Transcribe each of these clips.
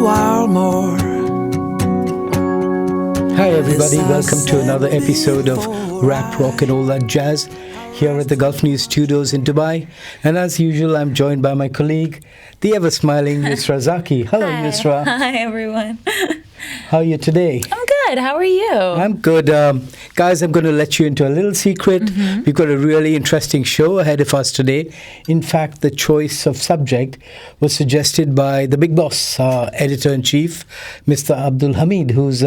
while more. Hi everybody, welcome to another episode of Rap, Rock and All That Jazz here at the Gulf News Studios in Dubai. And as usual, I'm joined by my colleague, the ever-smiling Yusra Zaki. Hello, Hi. Yusra. Hi, everyone. How are you today? I'm good. How are you? I'm good. Guys, I'm going to let you into a little secret. We've got a really interesting show ahead of us today. In fact, the choice of subject was suggested by the big boss, our editor-in-chief, Mr. Abdul Hamid, who's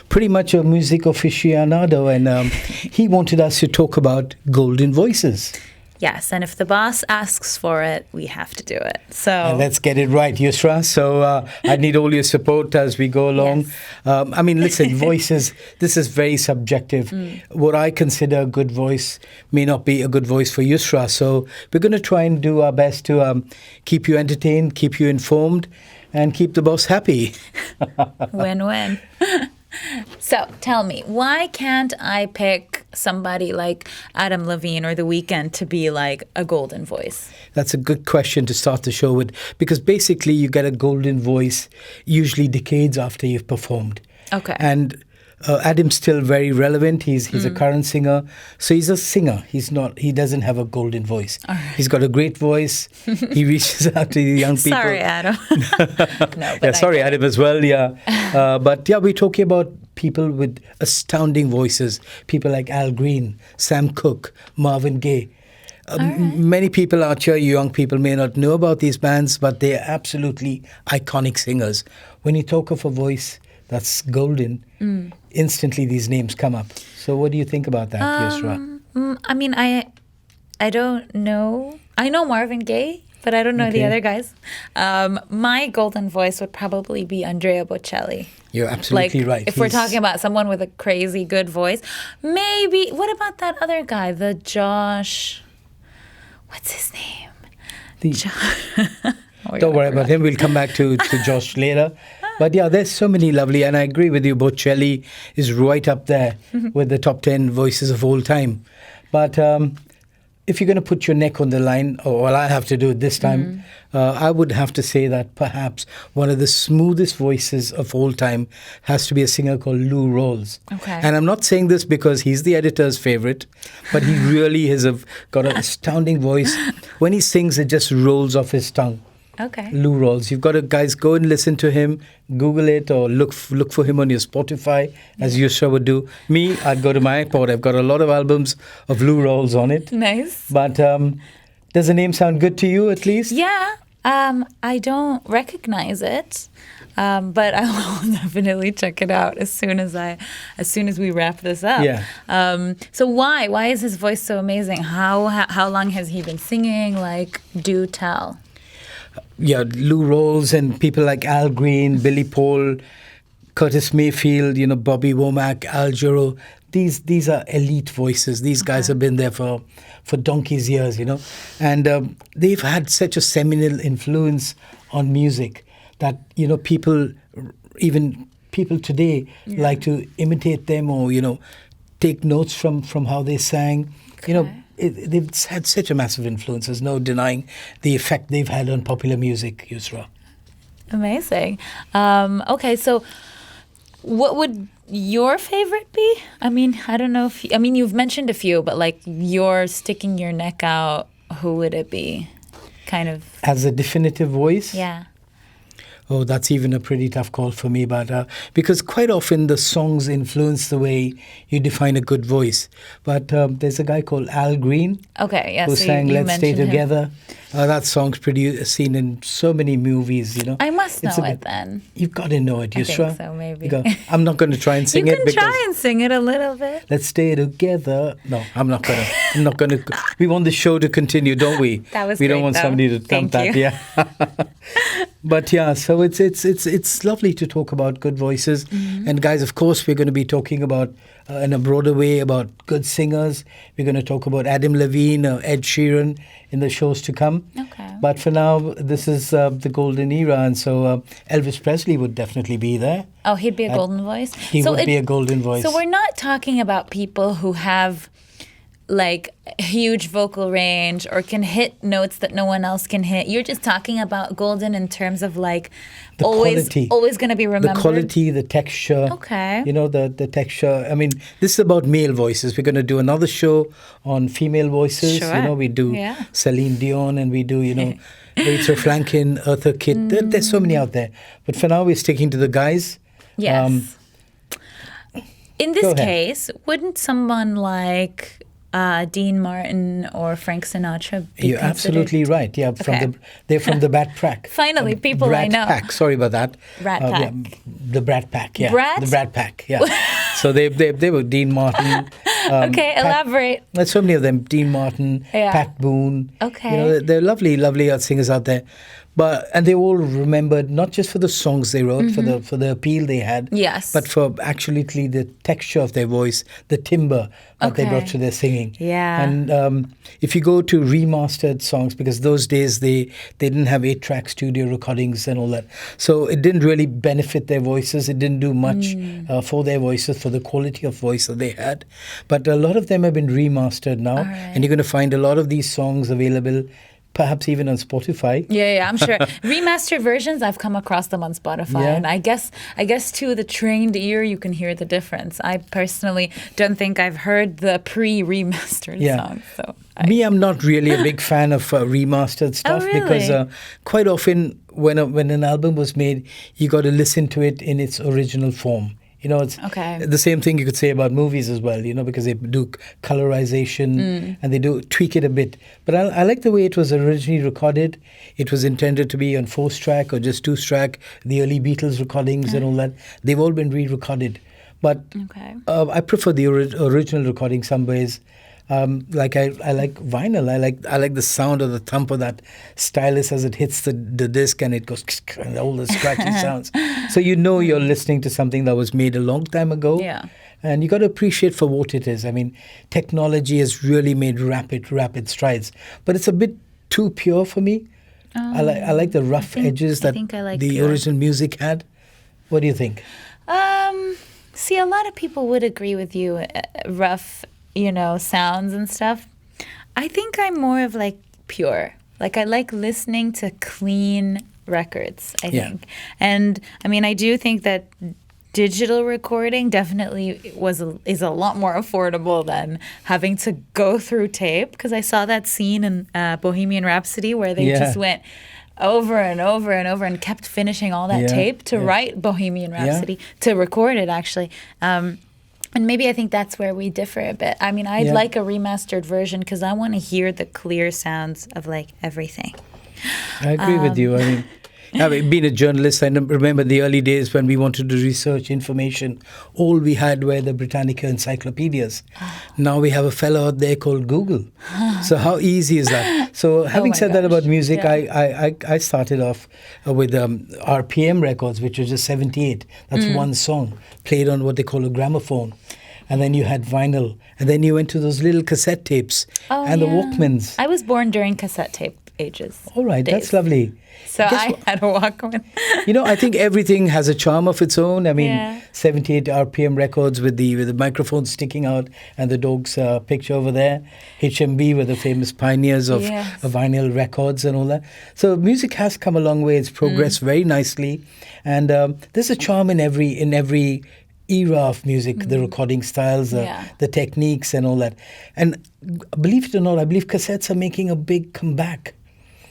pretty much a music aficionado, and he wanted us to talk about golden voices. Yes, and if the boss asks for it, we have to do it. So And let's get it right, Yusra. So I need all your support as we go along. Yes. Listen, voices, this is very subjective. What I consider a good voice may not be a good voice for Yusra. So we're going to try and do our best to keep you entertained, keep you informed, and keep the boss happy. win-win. So tell me, why can't I pick somebody like Adam Levine or The Weeknd to be like a golden voice? That's a good question to start the show with, because basically you get a golden voice usually decades after you've performed. Okay. And Adam's still very relevant. He's a current singer. So he's a singer. He doesn't have a golden voice. All right. He's got a great voice. He reaches out to the young people. Sorry, Adam. No, but Yeah, sorry, Adam, as well. Yeah. But yeah, we're talking about people with astounding voices. People like Al Green, Sam Cooke, Marvin Gaye. Many people out here, young people, may not know about these bands, but they're absolutely iconic singers. When you talk of a voice that's golden, instantly these names come up. So what do you think about that, Yusra? I don't know. I know Marvin Gaye, but I don't know the Okay. other guys. My golden voice would probably be Andrea Bocelli. You're absolutely right. If we're talking about someone with a crazy good voice, maybe. What about that other guy, the Josh? What's his name? Don't worry about him. We'll come back to Josh later. But yeah, there's so many lovely, and I agree with you, Bocelli is right up there with the top 10 voices of all time. But if you're going to put your neck on the line, or well, I have to do it this time, I would have to say that perhaps one of the smoothest voices of all time has to be a singer called Lou Rawls. Okay. And I'm not saying this because he's the editor's favorite, but he really has got an astounding voice. When he sings, it just rolls off his tongue. Okay. Lou Rawls. You've got to, guys, go and listen to him, Google it, or look for him on your Spotify, as Yusra would do. Me, I'd go to my iPod. I've got a lot of albums of Lou Rawls on it. Nice. But does the name sound good to you, at least? Yeah. I don't recognize it, but I will definitely check it out as soon as we wrap this up. Yeah. So why is his voice so amazing? How long has he been singing? Like, do tell. Yeah, Lou Rawls and people like Al Green, Billy Paul, Curtis Mayfield, Bobby Womack, Al Jarreau. These are elite voices. These guys have been there for donkey's years, And they've had such a seminal influence on music that, even people today like to imitate them or, take notes from how they sang. Okay. They've had such a massive influence. There's no denying the effect they've had on popular music, Yusra. Amazing. Okay, so what would your favorite be? I don't know if you've mentioned a few, but like you're sticking your neck out, who would it be? Kind of. As a definitive voice? Yeah. Oh, that's even a pretty tough call for me, but because quite often the songs influence the way you define a good voice. But there's a guy called Al Green Okay, yeah. who so sang you "Let's Stay mentioned him. Together." That song's seen in so many movies. I must know It's a it bit- then. You've got to know it, I Yusra. think so, maybe. You go, I'm not going to try and sing You it can because try and sing it a little bit. "Let's Stay Together." No, I'm not gonna. I'm not gonna. We want the show to continue, don't we? That was We don't great, want though. somebody to dump Thank that. you. Yeah. But yeah, so it's lovely to talk about good voices, and guys, of course, we're going to be talking about in a broader way about good singers. We're going to talk about Adam Levine, Ed Sheeran in the shows to come. Okay. But for now, this is the golden era, and so Elvis Presley would definitely be there. Oh, he'd be a golden voice? He would be a golden voice. So we're not talking about people who have like huge vocal range or can hit notes that no one else can hit. You're just talking about golden in terms of like The quality. always going to be remembered. The quality, the texture. Okay. You know, the texture. I mean, this is about male voices. We're going to do another show on female voices. Sure. You know, we do Yeah. Celine Dion and we do, you know, Rachel Franklin, Eartha Kitt. There's so many out there. But for now, we're sticking to the guys. Yes. In Go this ahead. case, wouldn't someone like Dean Martin or Frank Sinatra be You're absolutely considered- right. Yeah, Okay. they're from the Brat Pack. Finally, people I Brat know. Pack. Sorry about that. Rat Yeah, Pack. the Brat Pack. Yeah, Brat? the Brat Pack. Yeah. So they were Dean Martin. Okay, elaborate. There's so many of them. Dean Martin, Yeah. Pat Boone. Okay. You know, they're lovely, lovely singers out there. And they all remembered not just for the songs they wrote, for the appeal they had, Yes. but for actually the texture of their voice, the timbre that they brought Okay. to their singing. Yeah. And if you go to remastered songs, because those days they didn't have 8-track studio recordings and all that, so it didn't really benefit their voices. It didn't do much for their voices, for the quality of voice that they had. But a lot of them have been remastered now, right. and you're going to find a lot of these songs available, perhaps even on Spotify. Yeah, I'm sure. Remastered versions, I've come across them on Spotify, Yeah. and I guess to the trained ear, you can hear the difference. I personally don't think I've heard the pre-remastered Yeah. songs. So Me, I'm not really a big fan of remastered stuff because really? quite often when an album was made, you got to listen to it in its original form. You know, it's Okay. the same thing you could say about movies as well, you know, because they do colorization and they do tweak it a bit. But I like the way it was originally recorded. It was intended to be on 4-track or just 2-track, the early Beatles recordings and all that. They've all been re-recorded. But Okay. I prefer the original recording some ways. Like I like vinyl. I like the sound of the thump of that stylus as it hits the disc and it goes and all the scratchy sounds. So you know you're listening to something that was made a long time ago. Yeah. And you got to appreciate for what it is. I mean, technology has really made rapid strides, but it's a bit too pure for me. I like the rough edges I that think I like the pure. original music had. What do you think? See, a lot of people would agree with you, rough, sounds and stuff. I think I'm more of like pure. Like I like listening to clean records, I Yeah. think. And I mean, I do think that digital recording definitely is a lot more affordable than having to go through tape, because I saw that scene in Bohemian Rhapsody where they Yeah. just went over and over and over and kept finishing all that Yeah, tape to yeah. write Bohemian Rhapsody, to record it actually. And maybe I think that's where we differ a bit. I mean, I'd Yeah. like a remastered version because I want to hear the clear sounds of like everything. I agree with you. I mean, having been a journalist, I remember the early days when we wanted to research information. All we had were the Britannica encyclopedias. Now we have a fellow out there called Google. So how easy is that? So having my said that about gosh, music, yeah. I started off with RPM records, which was just 78. That's one song played on what they call a gramophone. And then you had vinyl. And then you went to those little cassette tapes and the Walkmans. I was born during cassette tape ages. All right, that's days. lovely. So Guess I what? had a Walkman. You know, I think everything has a charm of its own. I mean, Yeah. 78 RPM records with the microphone sticking out and the dog's picture over there. HMB were the famous pioneers of Yes. vinyl records and all that. So music has come a long way. It's progressed very nicely, and there's a charm in every era of music, the recording styles, Yeah. the techniques, and all that. And believe it or not, I believe cassettes are making a big comeback.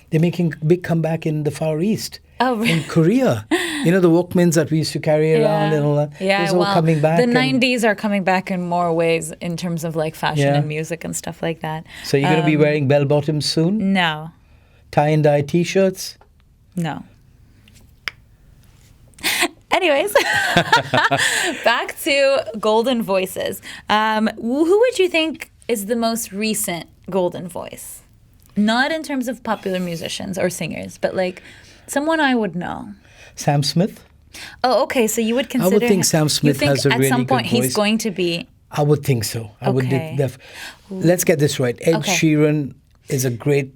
They're making a big comeback in the Far East. Oh, really? In Korea. You know, the Walkmans that we used to carry around and all that. Yeah, Those are all well, coming back. the and 90s are coming back in more ways in terms of like fashion Yeah. and music and stuff like that. So you're going to be wearing bell bottoms soon? No, Tie and dye T-shirts? no. Anyways, back to golden voices. Who would you think is the most recent golden voice? Not in terms of popular musicians or singers, but like someone I would know. Sam Smith? Oh, okay. So you would consider. would think him- Sam you Smith think has a at really some good point he's voice. going to be. I would think so. I would. Okay. Let's get this right. Ed Okay. Sheeran is a great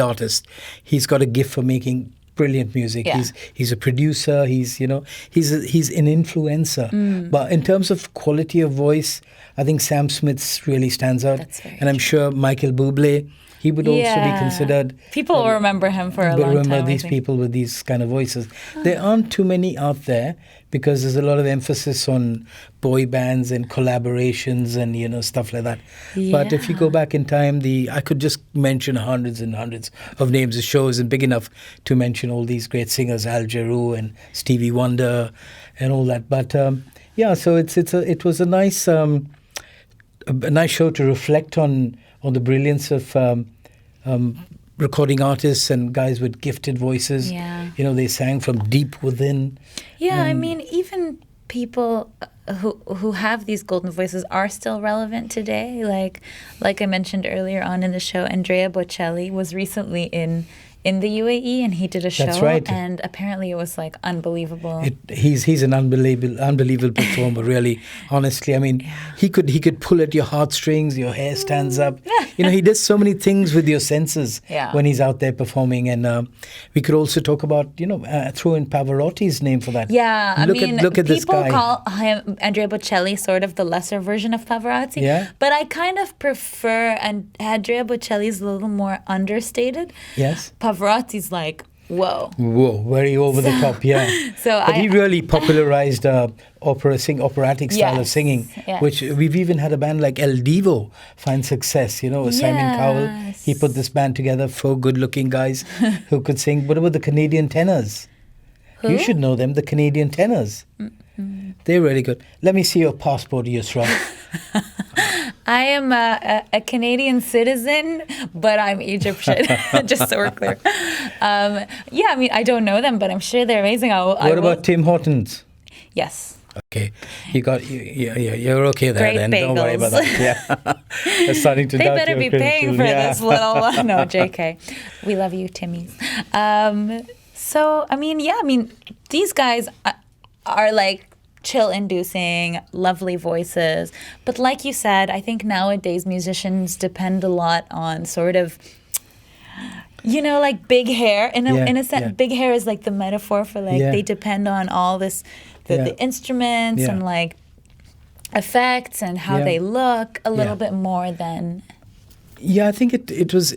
artist. He's got a gift for making brilliant music. Yeah. He's a producer. He's he's an influencer. But in terms of quality of voice, I think Sam Smith really stands out. That's very and I'm sure Michael Bublé, he would also be considered. People will remember him for a long time. Remember I these think. people with these kind of voices. There aren't too many out there because there's a lot of emphasis on boy bands and collaborations and stuff like that. But if you go back in time, I could just mention hundreds and hundreds of names. The show isn't big enough to mention all these great singers, Al Jarreau and Stevie Wonder and all that. But so it was a nice show to reflect on the brilliance of recording artists and guys with gifted voices. Yeah. They sang from deep within. Yeah, I mean, even people who have these golden voices are still relevant today. Like I mentioned earlier on in the show, Andrea Bocelli was recently in the UAE, and he did a show. That's right. And apparently it was like unbelievable. He's an unbelievable performer, really. Honestly, I mean, he could pull at your heartstrings, your hair stands up. He does so many things with your senses when he's out there performing. And we could also talk about, throw in Pavarotti's name for that. Yeah, Look at this guy. People call him, Andrea Bocelli, sort of the lesser version of Pavarotti. Yeah. But I kind of prefer, and Andrea Bocelli's a little more understated. Yes. Pavarotti's like, whoa, very over the top, yeah. But he really popularized operatic style of singing, which we've even had a band like El Divo find success. Simon Cowell. He put this band together, 4 good-looking guys who could sing. What about the Canadian tenors? Who? You should know them, the Canadian tenors. They're really good. Let me see your passport, Yusra. I am a Canadian citizen, but I'm Egyptian, just so we're clear. I don't know them, but I'm sure they're amazing. What about Tim Hortons? Yes. Okay, you're okay there. Great then. bagels. Don't worry about that. Yeah, starting to They doubt better your be paying for credentials. this little. No, JK. We love you, Timmys. These guys are like chill-inducing, lovely voices. But like you said, I think nowadays musicians depend a lot on sort of, like big hair. In a sense, big hair is like the metaphor for they depend on all this, the instruments and like effects and how they look a little bit more than. Yeah, I think it was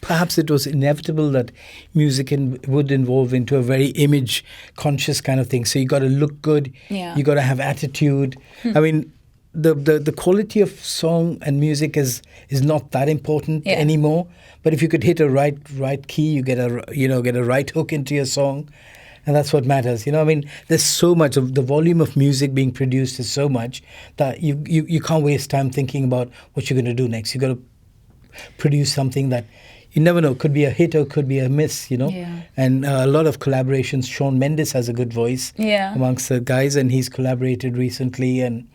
perhaps it was inevitable that music would evolve into a very image conscious kind of thing. So you got to look good. Yeah. You got to have attitude. I mean, the quality of song and music is not that important anymore. But if you could hit a right key, you get a right hook into your song. And that's what matters. There's so much of the volume of music being produced is so much that you can't waste time thinking about what you're going to do next. You got to produce something that you never know, could be a hit or could be a miss, Yeah. And a lot of collaborations. Shawn Mendes has a good voice amongst the guys, and he's collaborated recently, and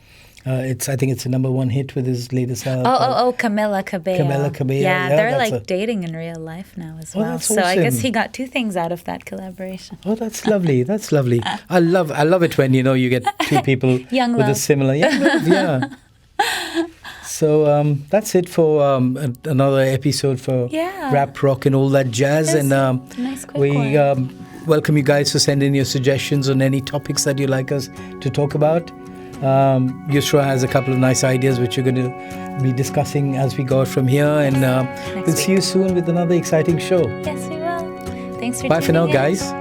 I think it's a #1 hit with his latest album. Camila Cabello. Camila Cabello. Yeah, they're dating in real life now as well. That's so I guess awesome. he got 2 things out of that collaboration. Oh, that's lovely. That's lovely. I love it when you get 2 people Young with love. a similar yeah. So that's it for another episode for rap, rock, and all that jazz. Yes, And nice quick we one. welcome you guys to send in your suggestions on any topics that you'd like us to talk about. Yusra has a couple of nice ideas which we're going to be discussing as we go from here. And we'll see you soon with another exciting show. Yes, we will. Thanks for Bye for now, tuning in. guys.